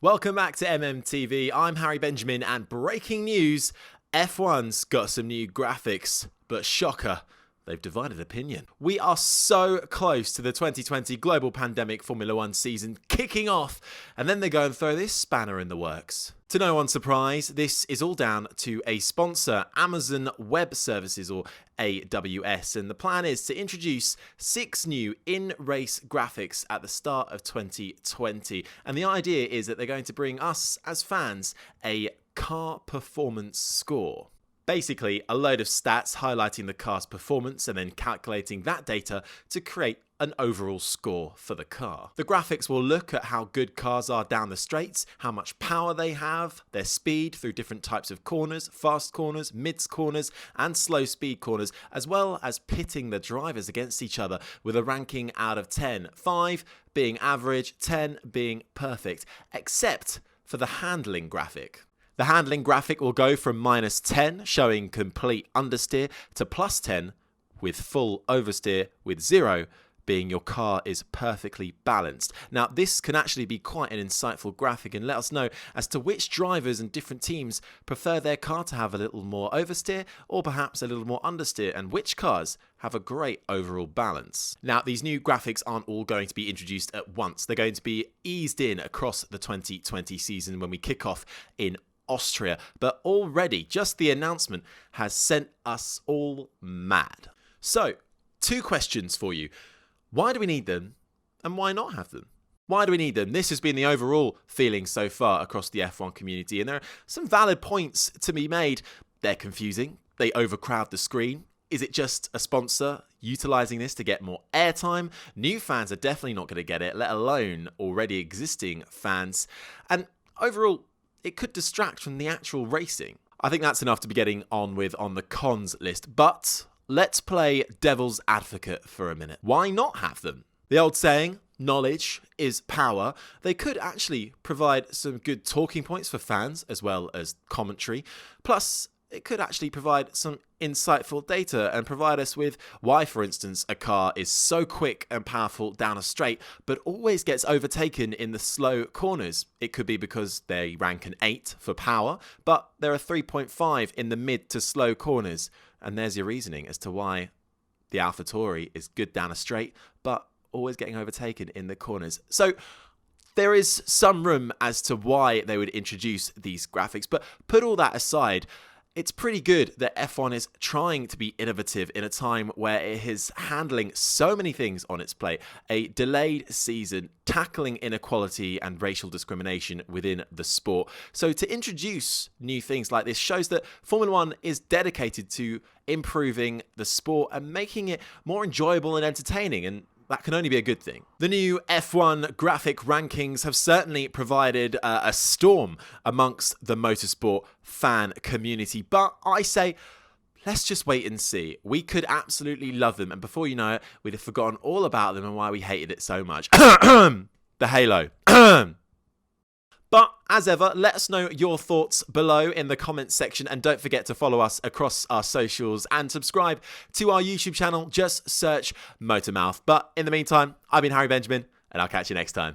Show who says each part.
Speaker 1: Welcome back to MMTV. I'm Harry Benjamin, and breaking news, F1's got some new graphics, but shocker, they've divided opinion. We are so close to the 2020 global pandemic Formula One season kicking off, and then they go and throw this spanner in the works. To no one's surprise, this is all down to a sponsor, Amazon Web Services, or AWS, and the plan is to introduce 6 new in-race graphics at the start of 2020. And the idea is that they're going to bring us, as fans, a car performance score. Basically, a load of stats highlighting the car's performance and then calculating that data to create an overall score for the car. The graphics will look at how good cars are down the straights, how much power they have, their speed through different types of corners, fast corners, mids corners, and slow speed corners, as well as pitting the drivers against each other with a ranking out of 10, 5 being average, 10 being perfect, except for the handling graphic. The handling graphic will go from -10, showing complete understeer, to +10 with full oversteer, with 0 being your car is perfectly balanced. Now, this can actually be quite an insightful graphic and let us know as to which drivers and different teams prefer their car to have a little more oversteer or perhaps a little more understeer, and which cars have a great overall balance. Now, these new graphics aren't all going to be introduced at once. They're going to be eased in across the 2020 season when we kick off in Austria, but already just the announcement has sent us all mad. So, 2 questions for you. Why do we need them, and why not have them? Why do we need them? This has been the overall feeling so far across the F1 community, and there are some valid points to be made. They're confusing, they overcrowd the screen. Is it just a sponsor utilising this to get more airtime? New fans are definitely not going to get it, let alone already existing fans. And overall, it could distract from the actual racing. I think that's enough to be getting on with on the cons list, but let's play devil's advocate for a minute. Why not have them? The old saying, knowledge is power. They could actually provide some good talking points for fans as well as commentary. Plus, it could actually provide some insightful data and provide us with why, for instance, a car is so quick and powerful down a straight, but always gets overtaken in the slow corners. It could be because they rank an 8 for power, but there are 3.5 in the mid to slow corners. And there's your reasoning as to why the AlphaTauri is good down a straight, but always getting overtaken in the corners. So there is some room as to why they would introduce these graphics, but put all that aside, it's pretty good that F1 is trying to be innovative in a time where it is handling so many things on its plate. A delayed season, tackling inequality and racial discrimination within the sport. So to introduce new things like this shows that Formula One is dedicated to improving the sport and making it more enjoyable and entertaining, and that can only be a good thing. The new F1 graphic rankings have certainly provided a storm amongst the motorsport fan community, but I say, let's just wait and see. We could absolutely love them, and before you know it, we'd have forgotten all about them and why we hated it so much. The halo. But as ever, let us know your thoughts below in the comments section, and don't forget to follow us across our socials and subscribe to our YouTube channel. Just search MotorMouth. But in the meantime, I've been Harry Benjamin, and I'll catch you next time.